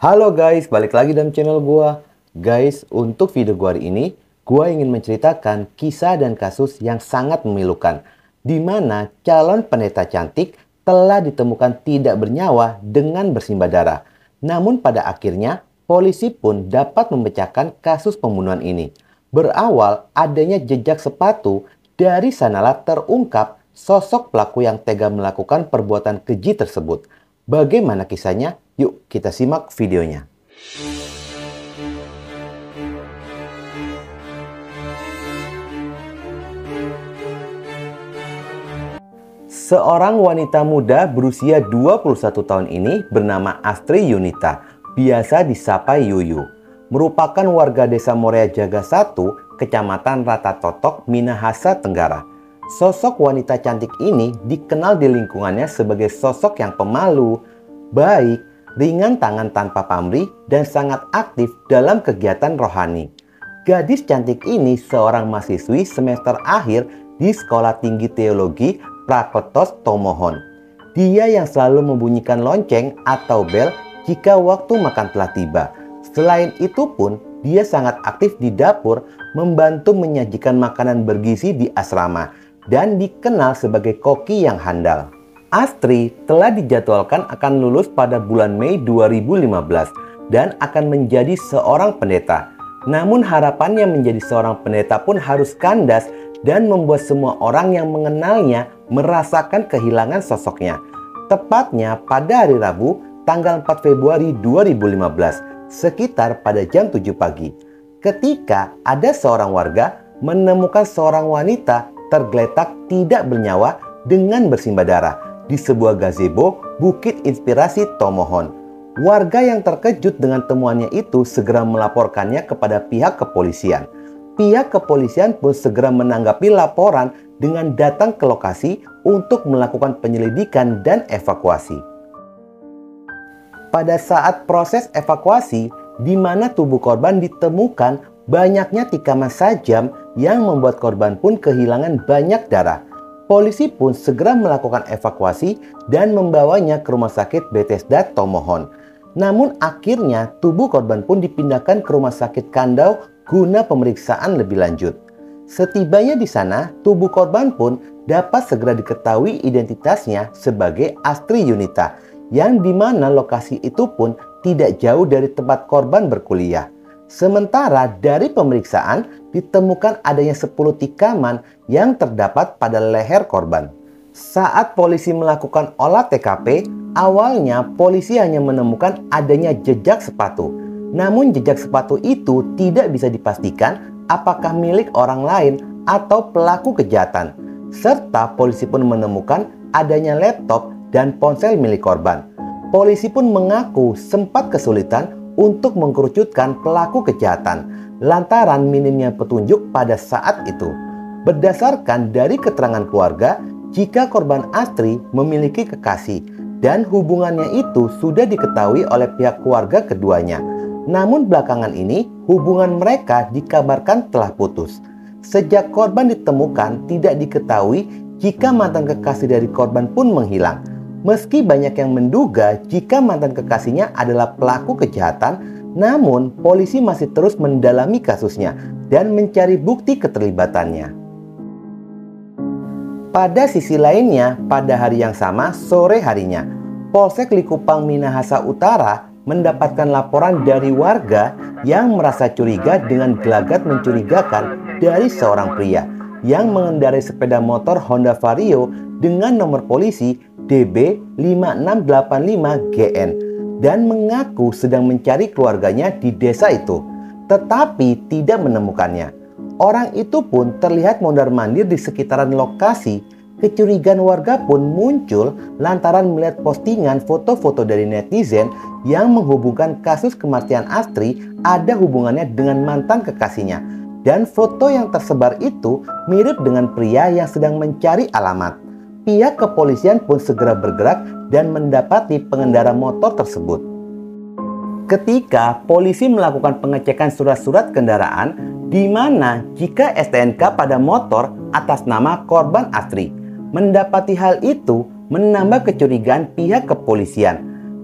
Halo guys, balik lagi dalam channel gua. Guys, untuk video gua hari ini, gua ingin menceritakan kisah dan kasus yang sangat memilukan, di mana calon pendeta cantik telah ditemukan tidak bernyawa dengan bersimbah darah. Namun pada akhirnya, polisi pun dapat memecahkan kasus pembunuhan ini. Berawal adanya jejak sepatu, dari sanalah terungkap sosok pelaku yang tega melakukan perbuatan keji tersebut. Bagaimana kisahnya? Yuk kita simak videonya. Seorang wanita muda berusia 21 tahun ini bernama Astri Yunita, biasa disapa Yuyu, merupakan warga desa Morea Jaga 1, Kecamatan Ratatotok, Minahasa Tenggara. Sosok wanita cantik ini dikenal di lingkungannya sebagai sosok yang pemalu, baik, ringan tangan tanpa pamrih, dan sangat aktif dalam kegiatan rohani. Gadis cantik ini seorang mahasiswi semester akhir di Sekolah Tinggi Teologi Praketos Tomohon. Dia yang selalu membunyikan lonceng atau bel jika waktu makan telah tiba. Selain itu pun, dia sangat aktif di dapur membantu menyajikan makanan bergizi di asrama dan dikenal sebagai koki yang handal. Astri telah dijadwalkan akan lulus pada bulan Mei 2015 dan akan menjadi seorang pendeta. Namun harapannya menjadi seorang pendeta pun harus kandas dan membuat semua orang yang mengenalnya merasakan kehilangan sosoknya. Tepatnya pada hari Rabu, tanggal 4 Februari 2015, sekitar pada jam 7 pagi. Ketika ada seorang warga menemukan seorang wanita tergeletak tidak bernyawa dengan bersimbah darah di sebuah gazebo Bukit Inspirasi Tomohon. Warga yang terkejut dengan temuannya itu segera melaporkannya kepada pihak kepolisian. Pihak kepolisian pun segera menanggapi laporan dengan datang ke lokasi untuk melakukan penyelidikan dan evakuasi. Pada saat proses evakuasi, di mana tubuh korban ditemukan, banyaknya tikaman sajam yang membuat korban pun kehilangan banyak darah. Polisi pun segera melakukan evakuasi dan membawanya ke Rumah Sakit Bethesda Tomohon. Namun akhirnya tubuh korban pun dipindahkan ke Rumah Sakit Kandau guna pemeriksaan lebih lanjut. Setibanya di sana, tubuh korban pun dapat segera diketahui identitasnya sebagai Astri Yunita, yang dimana lokasi itu pun tidak jauh dari tempat korban berkuliah. Sementara dari pemeriksaan ditemukan adanya 10 tikaman yang terdapat pada leher korban. Saat polisi melakukan olah TKP, awalnya polisi hanya menemukan adanya jejak sepatu. Namun jejak sepatu itu tidak bisa dipastikan apakah milik orang lain atau pelaku kejahatan. Serta polisi pun menemukan adanya laptop dan ponsel milik korban. Polisi pun mengaku sempat kesulitan untuk mengkerucutkan pelaku kejahatan lantaran minimnya petunjuk pada saat itu. Berdasarkan dari keterangan keluarga, jika korban Astri memiliki kekasih dan hubungannya itu sudah diketahui oleh pihak keluarga keduanya. Namun belakangan ini hubungan mereka dikabarkan telah putus. Sejak korban ditemukan, tidak diketahui jika mantan kekasih dari korban pun menghilang. Meski banyak yang menduga jika mantan kekasihnya adalah pelaku kejahatan, namun polisi masih terus mendalami kasusnya dan mencari bukti keterlibatannya. Pada sisi lainnya, pada hari yang sama, sore harinya, Polsek Likupang Minahasa Utara mendapatkan laporan dari warga yang merasa curiga dengan gelagat mencurigakan dari seorang pria yang mengendarai sepeda motor Honda Vario dengan nomor polisi DB5685GN dan mengaku sedang mencari keluarganya di desa itu, tetapi tidak menemukannya. Orang itu pun terlihat mondar-mandir di sekitaran lokasi. Kecurigaan warga pun muncul lantaran melihat postingan foto-foto dari netizen yang menghubungkan kasus kematian Astri ada hubungannya dengan mantan kekasihnya. Dan foto yang tersebar itu mirip dengan pria yang sedang mencari alamat. Pihak kepolisian pun segera bergerak dan mendapati pengendara motor tersebut. Ketika polisi melakukan pengecekan surat-surat kendaraan, di mana jika STNK pada motor atas nama korban Astri, mendapati hal itu menambah kecurigaan pihak kepolisian.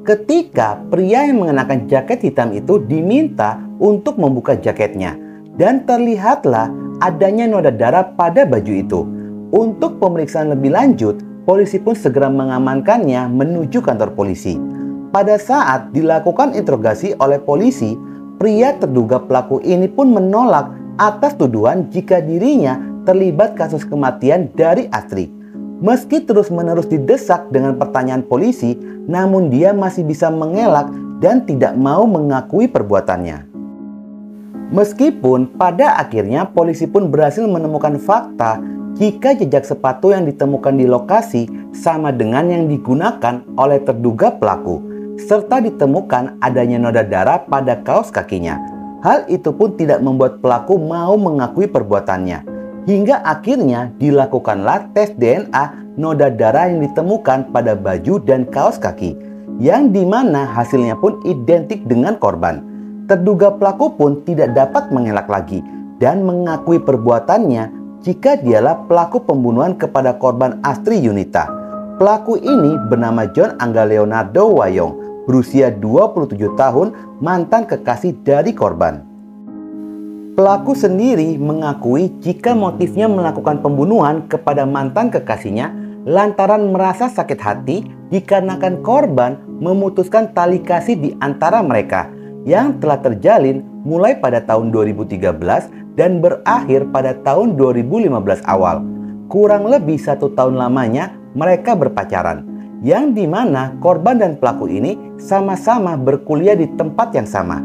ketika pria yang mengenakan jaket hitam itu diminta untuk membuka jaketnya. Dan terlihatlah adanya noda darah pada baju itu. Untuk pemeriksaan lebih lanjut, polisi pun segera mengamankannya menuju kantor polisi. Pada saat dilakukan interogasi oleh polisi, pria terduga pelaku ini pun menolak atas tuduhan jika dirinya terlibat kasus kematian dari Astri. Meski terus-menerus didesak dengan pertanyaan polisi, namun dia masih bisa mengelak dan tidak mau mengakui perbuatannya. Meskipun pada akhirnya polisi pun berhasil menemukan fakta jika jejak sepatu yang ditemukan di lokasi sama dengan yang digunakan oleh terduga pelaku, serta ditemukan adanya noda darah pada kaos kakinya. Hal itu pun tidak membuat pelaku mau mengakui perbuatannya. Hingga akhirnya dilakukanlah tes DNA noda darah yang ditemukan pada baju dan kaos kaki, yang dimana hasilnya pun identik dengan korban. Terduga pelaku pun tidak dapat mengelak lagi dan mengakui perbuatannya jika dialah pelaku pembunuhan kepada korban Astri Yunita. Pelaku ini bernama John Angga Leonardo Wayong, berusia 27 tahun, mantan kekasih dari korban. Pelaku sendiri mengakui jika motifnya melakukan pembunuhan kepada mantan kekasihnya lantaran merasa sakit hati dikarenakan korban memutuskan tali kasih di antara mereka yang telah terjalin mulai pada tahun 2013 dan berakhir pada tahun 2015 awal. Kurang lebih 1 tahun lamanya mereka berpacaran, yang dimana korban dan pelaku ini sama-sama berkuliah di tempat yang sama.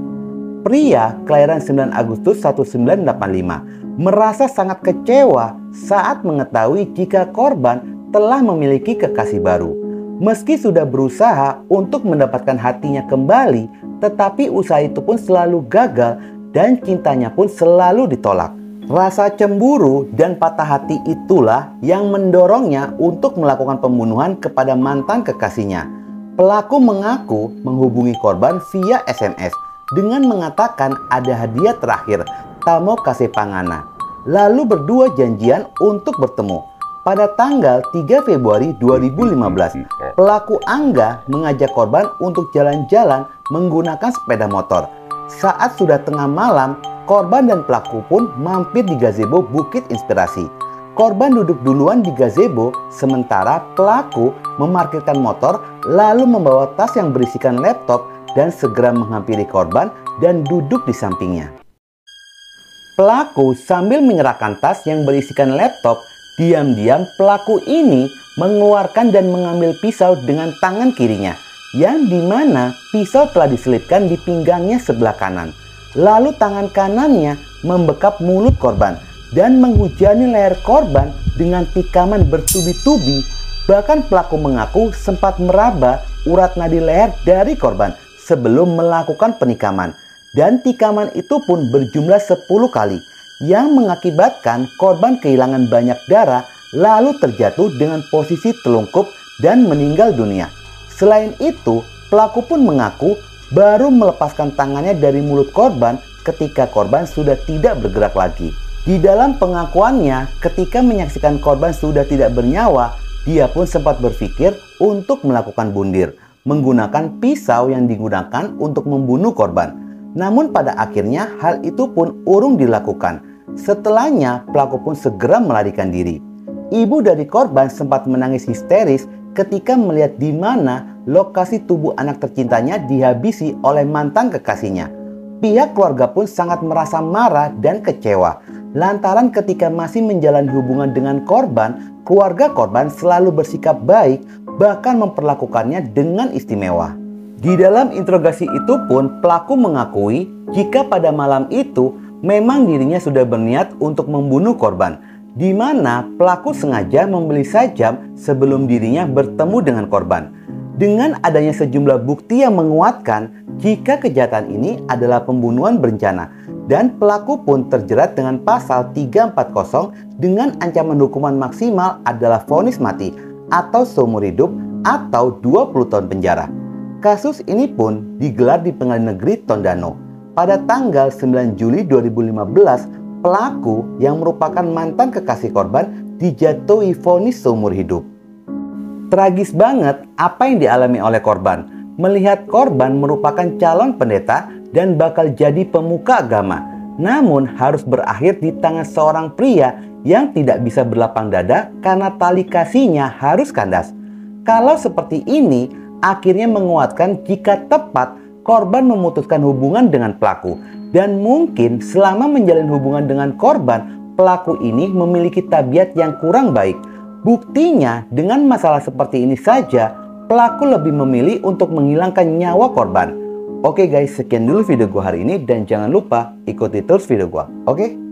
Pria kelahiran 9 Agustus 1985 merasa sangat kecewa saat mengetahui jika korban telah memiliki kekasih baru. Meski sudah berusaha untuk mendapatkan hatinya kembali, tetapi usaha itu pun selalu gagal dan cintanya pun selalu ditolak. Rasa cemburu dan patah hati itulah yang mendorongnya untuk melakukan pembunuhan kepada mantan kekasihnya. Pelaku mengaku menghubungi korban via SMS dengan mengatakan ada hadiah terakhir, tamo kasih pangana. Lalu berdua janjian untuk bertemu. Pada tanggal 3 Februari 2015, pelaku Angga mengajak korban untuk jalan-jalan menggunakan sepeda motor. Saat sudah tengah malam, korban dan pelaku pun mampir di gazebo Bukit Inspirasi. Korban duduk duluan di gazebo, sementara pelaku memarkirkan motor lalu membawa tas yang berisikan laptop dan segera menghampiri korban dan duduk di sampingnya. Pelaku sambil menyerahkan tas yang berisikan laptop, diam-diam pelaku ini mengeluarkan dan mengambil pisau dengan tangan kirinya, yang dimana pisau telah diselipkan di pinggangnya sebelah kanan. Lalu tangan kanannya membekap mulut korban dan menghujani leher korban dengan tikaman bertubi-tubi. Bahkan pelaku mengaku sempat meraba urat nadi leher dari korban sebelum melakukan penikaman. Dan tikaman itu pun berjumlah 10 kali, yang mengakibatkan korban kehilangan banyak darah lalu terjatuh dengan posisi telungkup dan meninggal dunia. Selain itu, pelaku pun mengaku baru melepaskan tangannya dari mulut korban ketika korban sudah tidak bergerak lagi. Di dalam pengakuannya, ketika menyaksikan korban sudah tidak bernyawa, dia pun sempat berpikir untuk melakukan bundir menggunakan pisau yang digunakan untuk membunuh korban. Namun pada akhirnya hal itu pun urung dilakukan. Setelahnya, pelaku pun segera melarikan diri. Ibu dari korban sempat menangis histeris ketika melihat di mana lokasi tubuh anak tercintanya dihabisi oleh mantan kekasihnya. Pihak keluarga pun sangat merasa marah dan kecewa, lantaran ketika masih menjalani hubungan dengan korban, keluarga korban selalu bersikap baik, bahkan memperlakukannya dengan istimewa. Di dalam interogasi itu pun pelaku mengakui jika pada malam itu memang dirinya sudah berniat untuk membunuh korban, di mana pelaku sengaja membeli sajam sebelum dirinya bertemu dengan korban. Dengan adanya sejumlah bukti yang menguatkan jika kejahatan ini adalah pembunuhan berencana, dan pelaku pun terjerat dengan pasal 340 dengan ancaman hukuman maksimal adalah vonis mati atau seumur hidup atau 20 tahun penjara. Kasus ini pun digelar di Pengadilan Negeri Tondano. Pada tanggal 9 Juli 2015, pelaku yang merupakan mantan kekasih korban dijatuhi vonis seumur hidup. Tragis banget apa yang dialami oleh korban. melihat korban merupakan calon pendeta dan bakal jadi pemuka agama, namun harus berakhir di tangan seorang pria yang tidak bisa berlapang dada karena tali kasihnya harus kandas. Kalau seperti ini, akhirnya menguatkan jika tepat korban memutuskan hubungan dengan pelaku. Dan mungkin selama menjalin hubungan dengan korban, pelaku ini memiliki tabiat yang kurang baik. Buktinya, dengan masalah seperti ini saja, pelaku lebih memilih untuk menghilangkan nyawa korban. Oke guys, sekian dulu video gua hari ini dan jangan lupa ikuti terus video gua. Oke?